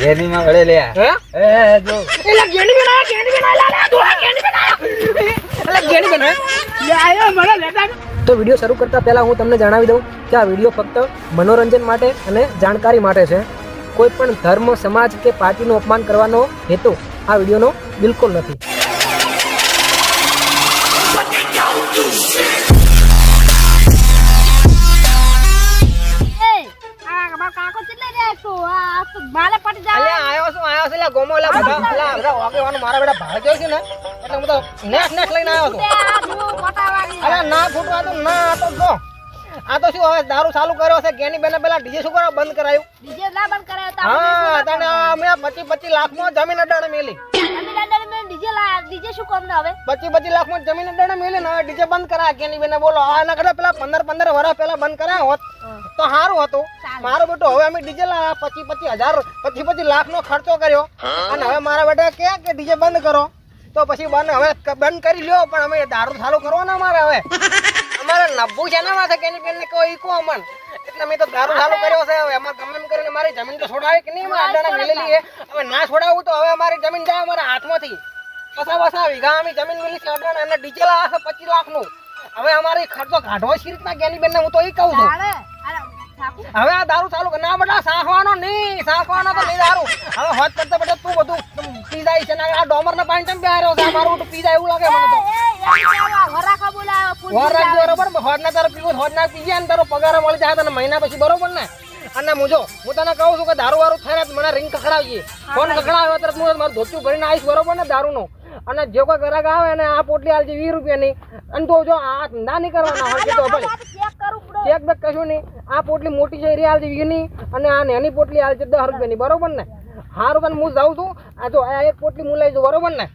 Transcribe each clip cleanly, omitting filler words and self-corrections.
ગેની માં વળે લે હે એ જો એલા ગેની બેન આયા તો ગેની બેન આયા એલા ગેની બેન લે આયો મને લેતા તો વિડિયો શરૂ કરતા પહેલા હું તમને જણાવી દઉં કે આ વિડિયો ફક્ત મનોરંજન માટે અને જાણકારી માટે છે. કોઈ પણ ધર્મ, સમાજ કે પાર્ટીનું અપમાન કરવાનો હેતુ આ વિડિયોનો બિલકુલ નથી. આયો છે લે ગોમો લે બધા ઓકેવાનું મારા બેટા ભાઈ જોઈ છે ને એટલે હું તો નેટ લઈને આવ્યો છું. અરે ના ફૂટવા તો ના આ તો જો આ તો શું હવે દારૂ ચાલુ કર્યો છે ગેની બેને પેલા ડીજે શું કરો બંધ કરાયું ડીજે ના બંધ કરાયો હા તને અમે 25 લાખમાં જમીન અડાણે મેલી ડીજે શું કામ ના હવે 25 લાખમાં જમીન અડાણે મેલી ને ડીજે બંધ કરાયા ગેની બેને બોલો આના કરતા પેલા 15 વર્ષ પહેલા બંધ કરાયા હોત તો સારું હતું. મારો બેટો હવે અમે ડીજે લાયા 25 લાખનો ખર્ચો કર્યો અને હવે મારા બેટા કે ડીજે બંધ કરો તો પછી બંધ કરી લ્યો પણ અમે દારૂ ચાલુ કરવાના અમારે હવે અમારે નબ્બુ છે ને માથે કેની બેનને કોઈ ઈકો અમન એટલે મેં તો દારૂ ચાલુ કર્યો છે. હવે અમારે ગમે એમ કરીને મારી જમીન તો છોડાવે કે નહીં મારા અડાણા મેલેલી છે હવે ના છોડાવું તો હવે અમારી જમીન જાય અમારા હાથમાંથી બસા વીઘા અમે જમીન મેલી છે અડાણા અને ડીજે લાવે છે 25 લાખનું. હવે અમારી ખર્ચો કાઢવો છે રીતના ગેની બેનને હું તો ઈ કહું છું. હવે આ દારૂ ચાલુ ના બેટા સાખવાનો તો નહીં દારૂ હવે હોત કરતા બેટા તું બધું પી જાય છે ને આ ડોમર ના પાણી ચમ આવ્યો છે મારું તો પી જાય એવું લાગે મને તો બરોબર હોદ ના તારો પીવો હોદ ના પી જાય ને તારો પગાર મળી જાય તને મહિના પછી બરોબર ને. અને હું તને કહું છું કે દારૂ વાળું થાય મને રિંગ કખડાવીએ ફોન કખડાવ્યો તરત હું મારું ધોતું ભરીને આવીશ બરોબર ને દારૂ નો. અને જે કોઈ ગ્રાહક આવે ને આ પોટલી આલજે 20 રૂપિયાની અને તો જો આ ધંધા નહીં કરવાના હોય તો ભલે ચેક બેક કશું નહીં. આ પોટલી મોટી છે એ આલજે 20 ની અને આ નાની પોટલી આલજે 10 રૂપિયાની બરોબર ને. હારું તને હું જાઉં છું આ જો આ એક પોટલી હું લઈ જાઉં બરોબર ને.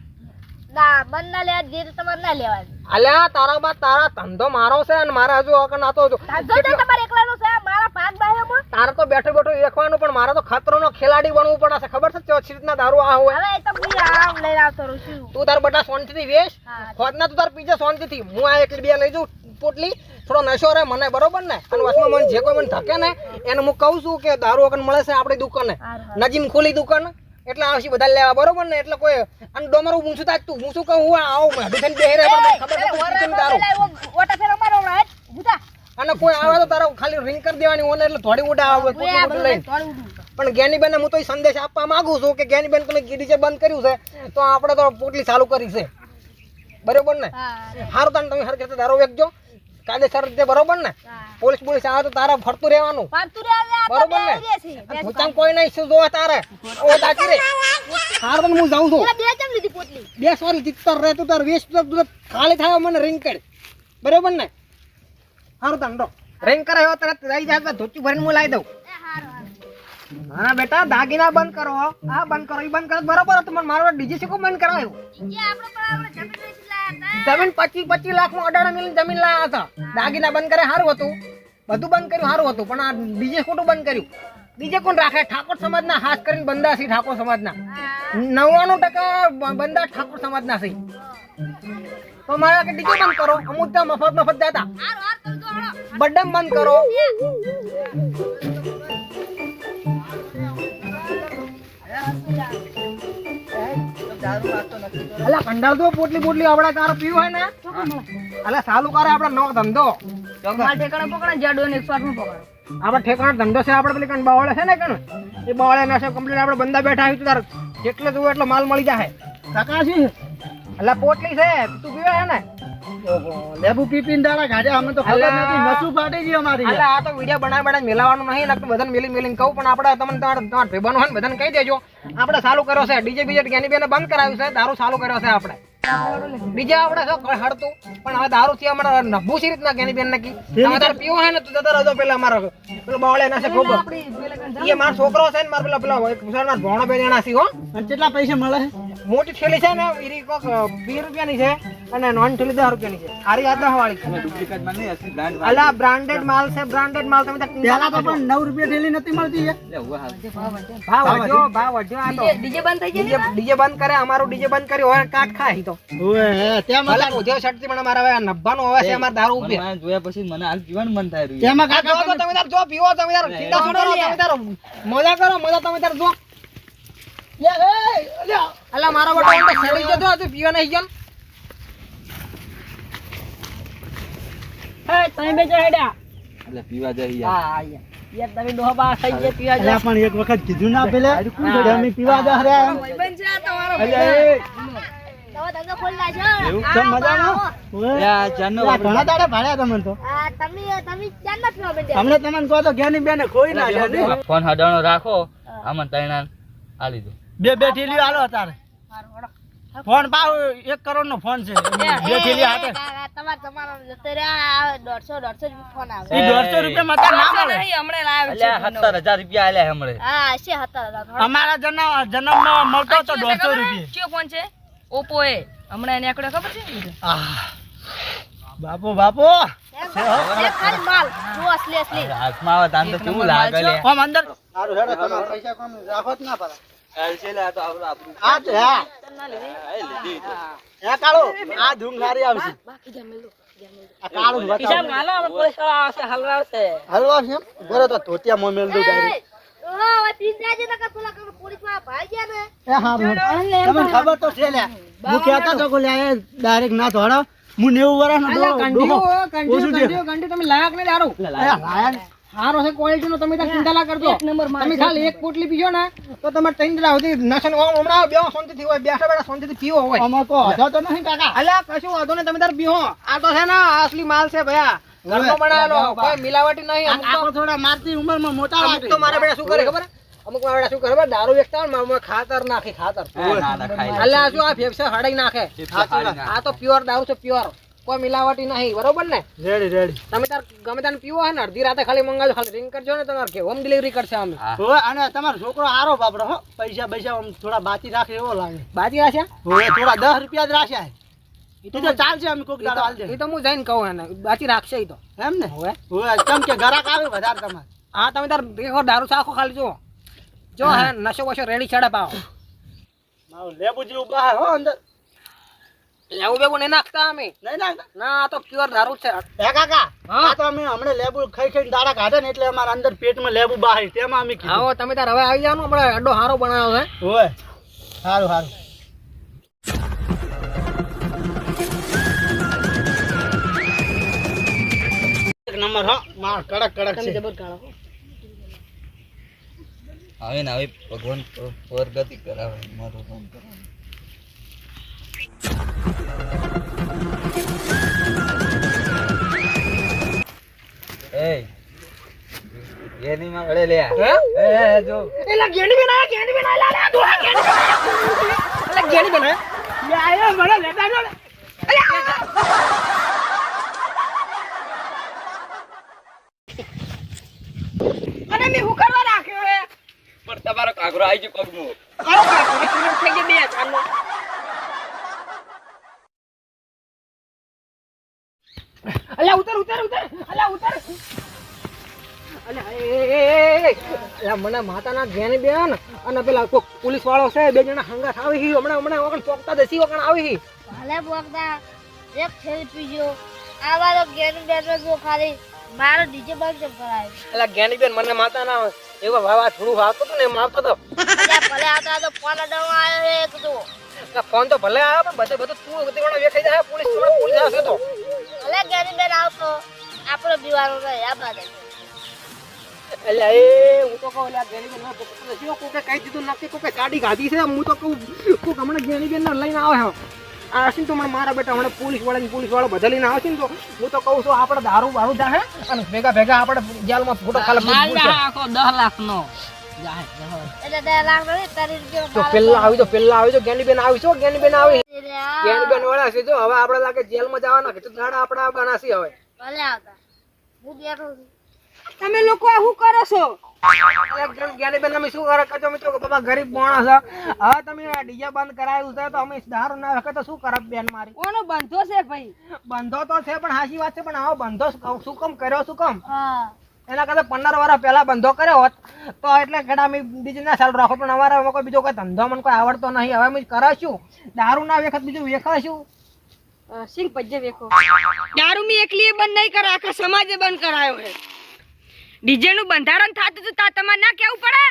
ના મન ના લેવા જે તમારે ના લેવા અલ્યા તારા ધંધો મારો છે અને મારા હજુ અકન આતો જો તમારે એકલાનો છે મારા ભાગ બાહેમાં તારે તો બેઠો એકવાનું પણ મારે તો ખતરોનો ખેલાડી બનવું પડે છે ખબર છે ચો રીતના દારૂ આ હોય હવે તો હું આરામ લઈને આવતો રહું છું. તું તાર બટા શાંતિથી વેશ ખોદના તું તાર પીજે શાંતિથી હું આ એકલી બે લઈ જાઉં પોટલી થોડો નશો રહે મને બરોબર ને. અને વચમાં મને જે કોઈ મને થકે ને એને હું કહું છું કે દારૂ અકન મળે છે આપણી દુકાને નજીમ ખોલી દુકાન એટલે આવશે બધા લેવા બરોબર ને. એટલે કોઈ અને ડોમર હું છું તાજ તું હું શું કહું હું આવું મેં બેહી રહે પણ ખબર છે દારૂ ઓટા ફેર અમારો રાઈટ ભૂતા અને કોઈ આવે તો તારો ખાલી રિંગ કરી દેવાની ઓને એટલે થોડી ઉડા આવે લઈને. પણ જ્ઞાની બેન હું તો સંદેશ આપવા માંગુ છું કે જ્ઞાની બેન તમે ડીજે બંધ કર્યું છે તો આપણે તો પોટલી ચાલુ કરી છે બરોબર ને. સારું તને તમે હરકત દારૂ વેચજો કાયદેસર રીતે બરોબર ને. પોલીસ આવે તો તારે ફરતું રહેવાનું બરોબર ને. ભૂતામ કોઈ નહીં શું જોવા તારે ઓ દાચી રે. સારું તને હું જાઉં છું બે સોરી ચિત્તર રહે તું તાર વેસ્ટ ખાલી થાય મને રિંગ કરી બરોબર ને. સારું તને રિંગ કરે એવો તરત રહી જાય ધોતી ભરીને હું લાવી દઉં. હા બેટા દાગીના બંધ કરો આ બંધ કરો એ બંધ કરો બરોબર હતું પણ મારો ડીજે શું બંધ કરાવ્યું. જમીન 25 લાખમાં અડાણા મિલી જમીન લાયા હતા દાગીના બંધ કરે સારું હતું બધું બંધ કર્યું સારું હતું પણ આ ડીજે ખોટું બંધ કર્યું. ડીજે કોણ રાખે ઠાકોર સમાજના ખાસ કરીને બંદા છે ઠાકોર સમાજના 99% બંદા ઠાકોર સમાજના છે. તો મારા કે ડીજે બંધ કરો અમુક તો મફત જતા બડ્ડમ બંધ કરો. અલા કંડાલ તો પોટલી આપડે તારો પીવું હોય ને અલા ચાલુ કરે આપડે નવો ધંધો આપડે ઠેકાણા ધંધો છે આપડે પેલી કણ બાવળે છે ને કણ એ બાવળે ના છે કમ્પ્લીટ આપડે બંદા બેઠા આવી તાર જેટલો જોવે એટલો માલ મળી જાય. કાકાશી અલા પોટલી છે તું પીવે છે ને લેબુ પીપીન દાડા ગાજા અમે તો ખબર નથી નસુ ફાટી ગઈ અમારી. અલા આ તો વિડિયો બનાવી મેલાવાનું નહીં નકર બધાને મેલીને કહું પણ આપણે તમને તમારા ભાઈબંધો હોય ને બધાને કહી દેજો આપણે ચાલુ કર્યો છે ડીજે બીજે જ્ઞાની બેને બંધ કરાવ્યું છે દારૂ ચાલુ કર્યો છે આપણે ડીજે આપણે હડતું પણ હવે દારૂ થી અમારે નભું છે રીતના જ્ઞાની બેન નક્કી તમે તારે પીવો હોય ને તો જતા રહેજો પેલા અમારો પેલો બાવળે ના છે ખૂબ એ મારો છોકરો છે ને મારા પેલા ભોણો બે જણા છે હો. કેટલા પૈસા મળે મોટી થેલી છે ને ઈરી કોક 20 રૂપિયાની છે અને નોન થેલી 10 રૂપિયાની છે. સારી આદા વાળી ડુપ્લિકેટ માલ નહીં અસલી બ્રાન્ડ અલા બ્રાન્ડેડ માલ છે બ્રાન્ડેડ માલ તમે પહેલા તો પણ 9 રૂપિયા થેલી નથી મળતી ભાવ વધ્યો આ તો ડીજે બંધ થઈ ગયું ડીજે બંધ કરે અમારું ડીજે બંધ કર્યું હવે કાટ ખાય તો ઓએ ત્યાં મને ઉધ્યો શર્ટ પણ મારા હવે નબ્બાનો હવે છે અમાર દારૂ ઉપર મને જોયા પછી મને હાલ પીવાનું મન થાય રહ્યું તેમાં કાકા તમે તાર જો પીવો તમે તાર ઠંડા છોડો તમે તાર મજા કરો મજા તમે તાર જો અલા મારો બટો એમ તો સડી જતો હતો પીવા નહીં ગયો તમે બે હેડ્યા એટલે પીવા જઈ યાર. હા યાર તમે ડોહા થઈ ગયા પીવા અલ્યા પણ એક વખત કીધું ના પેલે કે અમે પીવા જા રે ભાઈબંધ છે આ તમારો અલ્યા એ તમે ધંધો ખોલી નાખ્યો. એવું કેમ મજામાં ઓએ યા, જાનનો અલ્યા, ઘણા દાડે ભાડ્યા તમને તો આ તમે ક્યારના પીવા માંડ્યા? હમણે તમને કહો તો જ્ઞાની બેને ખોઈ ના જાય ફોન હડાણો રાખો આમાં તૈણાન આ લીધો. બે ઠેલીઓ હાલો તારે ફોન પાવ 1 કરોડ નો ફોન છે બે ઠેલી હાટે તમારો જતો રહ્યા 150 જ ફોન આવે. ઈ 200 રૂપિયા માં તાર ના મળે હમણે લાવ્યો અલ્યા 17,000 રૂપિયા આલ્યા હમણે. હા છે હતા અમારા જન્મમાં મળતો તો 200 રૂપિયા કયો ફોન છે ઓપ્પો એ હમણાં એને આકડે ખબર છે બાપો બાપો ખાલી માલ જો અસલી અસલી હાથમાં આવે તાન તો કેવું લાગે લે. આમ અંદર સારું હેડો તમે પૈસા કોમ રાખો જ ના પડે આ તો આપણું આ જ હા હે કાળો આ ધૂમ સારી આવશે આ કાળું હિસાબ બતાવો માલો આપણે પોલીસ વાળા આવશે હલવાવશે હલવા છે બરો તો ધોતિયા મોં મેલ દઉં ડાયરેક્ટ ઓ હવે પીંજા જે નકર પેલા પોલીસ માં ભાઈ ગયા ને એ હા તમને ખબર તો છે લે હું કહેતા તો કે લે ડાયરેક્ટ ના ધોડો હું 90 વર્ષનો કંટી તમે લાયક નહીં દારૂ સારો છે ક્વોલિટી નો તમે ત્યાં ચિંતા ના કરજો તમે ખાલી એક પોટલી પીજો ને તો તમે 3 દિન સુધી નશન હમણાં બે શાંતિથી હોય બેઠા બેઠા શાંતિથી પીવો હોય અમાર કો હજો તો નહીં કાકા અલ્યા કશું વાંધો નહીં તમે તાર પીવો આ તો છે ને અસલી માલ છે ભયા ઘરનો બનાવેલો કોઈ મિલાવટી નહીં અમુક આપણે થોડા મારતી ઉંમરમાં મોટા અમુક તો મારા બેટા શું કરે ખબર અમુક મારા બેટા શું કરે ખબર દારૂ વેચતા હોય ને મારા ખાતર નાખે ખાતર ના ના ખાઈ લે. અલ્યા શું આ ફેફસે હડાઈ નાખે હારી ના. આ તો પ્યોર દારૂ છે પ્યોર કોઈ મિલાવટી નહીં બરોબર ને રેડી તમે તાર ગમે તાને પીવો હોય ને અડધી રાતે ખાલી મંગાવજો ખાલી રિંગ કરજો ને તમારે કે હોમ ડિલિવરી કરશે અમે હા. હોય અને તમારો છોકરો આરો બાપડો હો પૈસા આમ થોડા બાકી રાખે એવો લાગે બાજી રાખ્યા હોય થોડા 10 રૂપિયા જ રાખ્યા એ તો ચાલશે અમે કોક દાડો હાલ દે એ તો હું જઈને કહું એને બાજી રાખશે ઈ તો એમ ને હોય હોય કેમ કે ગરાક આવે વધારે તમારે હા તમે તાર દેખો દારૂ ચાખો ખાલી જો હે નશો વશો રેડી ચડે પાવો મારો લેબુ જેવું બહાર હો અંદર લેવું બેવું નહીં નાખતા અમે નહીં ના ના આ તો પ્યોર દારૂ છે હે કાકા હા. આ તો અમે હમણે લેબુ ખાઈ દાડા કાઢે ને એટલે અમારા અંદર પેટમાં લેબુ બહાર તેમાં અમે કીધું આવો તમે તાર હવે આવી જાવ ને આપણે અડ્ડો હારો બનાવ્યો છે હોય સારું એક નંબર હો માર કડક છે જબર કાળો હવે ને હવે ભગવાન પ્રગતિ કરાવે મારું કામ કરાવે. એ એની માં વળે લે હે? એ જો એલા ગેડી બેન આ લા દોહા ગેડી બેન એલા ગેડી બેન લે આયો મને લેતા જો અને મે હું કરવા રાખ્યો હે પણ તમારો કાગરો આવી ગયો પગમાં. અરે બાપ રે થઈ ગઈ બે ચાલો અલ્યા ઉતર અલ્યા ઉતર અલ્યા એ મને માતાના ઘેની બેન અને પેલા કોક પોલીસ વાળો છે બે જણા હંગાત આવી હી હમણાં વગણ પોકતા દેસી વગણ આવી હી ભલે બોકતા એક થેલી પીજો આવા તો ગેરુ બેઠો જો ખાલી મારો ડીજે બંધ કેમ કરાયો અલ્યા ઘેની બેન મને માતાના એવો વાવા થોડું વાગતો તો ને એમ આવતો તો અલ્યા ભલે આ તો ફોન અડાવવા આવ્યો હે કીધું ફોન તો ભલે આવ્યો પણ બધે તું બધી વાળા વેખાઈ જાય પોલીસ આવશે તો ભલે ગેરી બેન આવતો આપણો દીવાનો રહે આ બાદ અલ્યા એ હું તો કહું અલ્યા ઘેની બેન પોકતા કોકે કહી દીધું નક્કી કોકે ગાડી ગાધી છે હું તો કહું કોક હમણાં ઘેની બેન લઈને આવે છે આ છે તો મને મારા બેટા હમણાં પોલીસ વાળો બધા લઈને આવે છે ને તો હું તો કહું છું આપણે દારૂ બારૂ જાહે અને ભેગા આપણે જેલમાં ફોટો ખાલી આખો 10 લાખ નો એટલે 10 લાખ નો 30 રૂપિયા તો પેલા આવી તો ગેની બેન આવી ગેની બેન વાળા છે જો હવે આપણે લાગે જેલમાં જવાના કે તો દાડા આપણે બનાસી હવે ભલે આવતા હું બેઠો છું તમે લોકો આ શું કરો છો જ્ઞાની બેન અમે શું કરે કચો મિત્રો બાબા ગરીબ માણસ છે હવે તમે ડીજે બંધ કરાયું છે તો અમે દારૂ ના વખત તો શું કરબ બેન મારી કોનો બંધો છે ભાઈ બંધો તો છે પણ હાચી વાત છે પણ આવો બંધો શું કામ કર્યો શું કામ હા એના કરતા 15 વર્ષ પહેલા બંધો કર્યો હોત તો એટલે ઘણા અમે બીજું ના ચાલુ રાખો પણ અમારા કોઈ બીજો કોઈ ધંધો મને કોઈ આવડતો નહીં હવે અમે કરાશું દારૂ ના વખત બીજું વેખાશું સિંગ પજ્જે વેખો દારૂ મી એકલી બંધ નહીં કરે આખા સમાજે બંધ કરાયો છે ડીજે નું બંધારણ થાતું તો તમારે ના કેવું પડે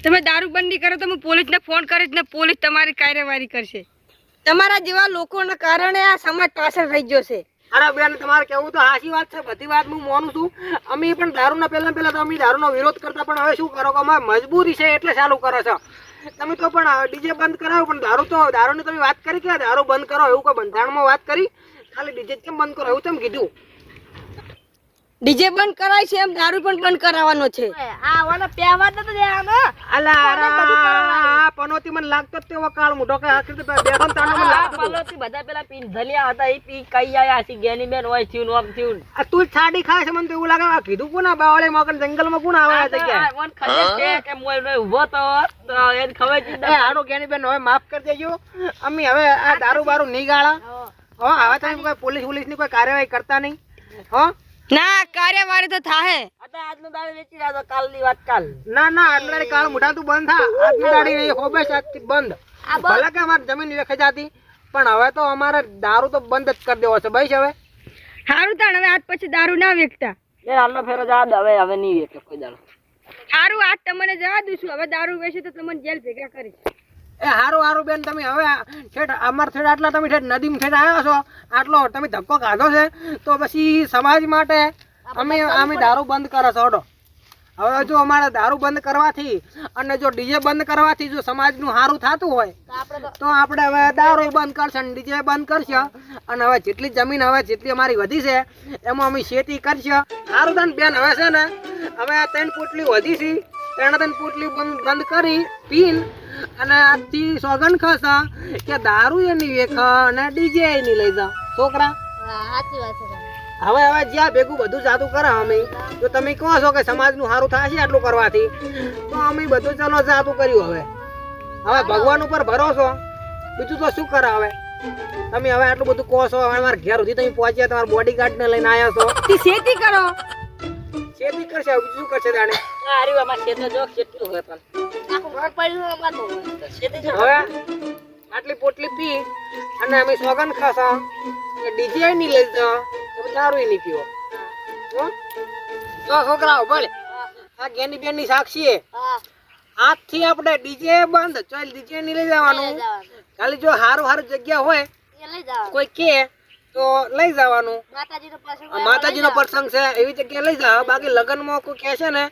તમે દારૂ બંધ નહીં કરો તો હું પોલીસને ફોન કરીશ ને પોલીસ તમારી કાર્યવાહી કરશે. તમારા જેવા લોકોના કારણે આ સમાજ પાછળ રહી ગયો છે. અરે બેન તમારે કેવું તો હાચી વાત છે, બધી વાત હું માનું છું. અમે પણ દારૂના પહેલા તો અમે દારૂનો વિરોધ કરતા, પણ હવે શું કરો કે અમારે મજબૂરી છે એટલે ચાલુ કરો છો. તમે તો પણ ડીજે બંધ કરાવો, પણ દારૂની તમે વાત કરી કે દારૂ બંધ કરો એવું કોઈ બંધારણમાં વાત કરી? ખાલી ડીજે કેમ બંધ કરો એવું તેમ કીધું? ડીજે બંધ કરાય છે એમ દારૂ પણ બંધ કરાવવાનો છે. આ વાળા પહેવા તો દેવાનો. અલા પનોતી મને લાગતો જ તેવો કાળ મોટો કે આખી બેઠો તાનો મને લાગતો બધા પેલા પીન ધલિયા હતા એ પી કઈ આયા છે ગેની બેન હોય થયું ઓમ થયું. આ તું છાડી ખાય છે મને તો એવું લાગે. આ કીધું કોના બાવળે મગન જંગલમાં કોણ આવે આ જગ્યાએ? મન ખબર છે કે મોય નો ઊભો તો એને ખબર છે. એ હારો જ્ઞાની બેન હવે માફ કરી દેજો. અમે હવે આ દારૂ બારૂ નહીં ગાળા. હવે તમે કોઈ પોલીસ ની કોઈ કાર્યવાહી કરતા નહીં. ના કાર્યવાહી તો થાહે. આજનો દાડે વેચી રહ્યા કાલની વાત કાલ. ના આટલા કાળ મોટા તું બંધ થા. આજની દાડી નહીં હોબે આજથી બંધ. ભલે કે અમારી જમીન વેખે જાતી, પણ હવે તો અમારે દારૂ તો બંધ જ કરી દેવો છે ભાઈ. હવે સારું તાણ હવે આજ પછી દારૂ ના વેચતા. એ હાલનો ફેરો જા હવે નહીં વેચે કોઈ દાડો. સારું આજ તમને જવા દઉં. હવે દારૂ વેચે તો તમને જેલ ભેગા કરીશ. એ હારું બેન તમે હવે ઠેઠ અમાર ઠેઠ આટલા તમે ઠેઠ નદીમાં ઠેઠ આવ્યો છો, આટલો તમે ધક્કો કાઢો છે તો પછી સમાજ માટે અમે દારૂ બંધ કરે છો. હટો હવે જો અમારે દારૂ બંધ કરવાથી અને જો ડીજે બંધ કરવાથી જો સમાજનું સારું થતું હોય તો આપણે હવે દારૂ બંધ કરશે અને ડીજે બંધ કરશે. અને હવે જેટલી જમીન હવે જેટલી અમારી વધી છે એમાં અમે ખેતી કરશે. સારું તાન બેન હવે છે ને હવે આ 3 પોટલી વધી છે, 3 પોટલી બંધ કરી પીન અને આજથી સોગન ખાસા કે દારૂ એની વેખ અને ડીજે એની લઈ જા છોકરા. સાચી વાત છે. હવે જ્યાં ભેગું બધું જાતું કરે અમે, જો તમે કહો છો કે સમાજનું સારું થશે આટલું કરવાથી, તો અમે બધું ચલો જાતું કર્યું. હવે ભગવાન ઉપર ભરોસો, બીજું તો શું કરે. હવે તમે હવે આટલું બધું કહો છો, હવે મારા ઘેર સુધી તમે પહોંચ્યા, તમારા બોડીગાર્ડ ને લઈને આવ્યા છો. ખેતી કરો. ખેતી કરશે બીજું શું કરશે જાણે. હારી અમાર ખેતર જો કેટલું હોય પણ આખું ઘર પડ્યું અમારું. હવે આટલી પોટલી પી અને અમે સોગન ખાસા કે ડીજે નહીં લઈ જા, દારૂ નહીં પીવો. જો છોકરાઓ ભલે આ ગેની બેન ની સાક્ષી આજથી આપણે ડીજે બંધ. ચાલ ડીજે નહીં લઈ જવાનું. ખાલી જો સારું જગ્યા હોય એ લઈ જાવ. કોઈ કે તો લઈ જવાનું. માતાજીનો પ્રસંગ છે એવી જગ્યાએ લઈ જાવ. બાકી લગ્નમાં કોઈ કહે છે ને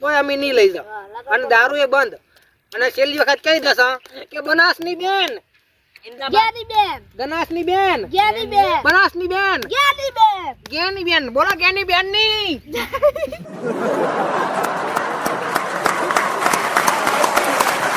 તો અમે નહીં લઈ જાવ. અને દારૂ એ બંધ. અને છેલ્લી વખત કહી દેશો કે બનાસની બેન, જ્ઞાની બેન, ગનાસની બેન, જ્ઞાની બેન, બનાસની બેન, જ્ઞાની બેન. જ્ઞાની બેન. બોલો જ્ઞાની બેન ની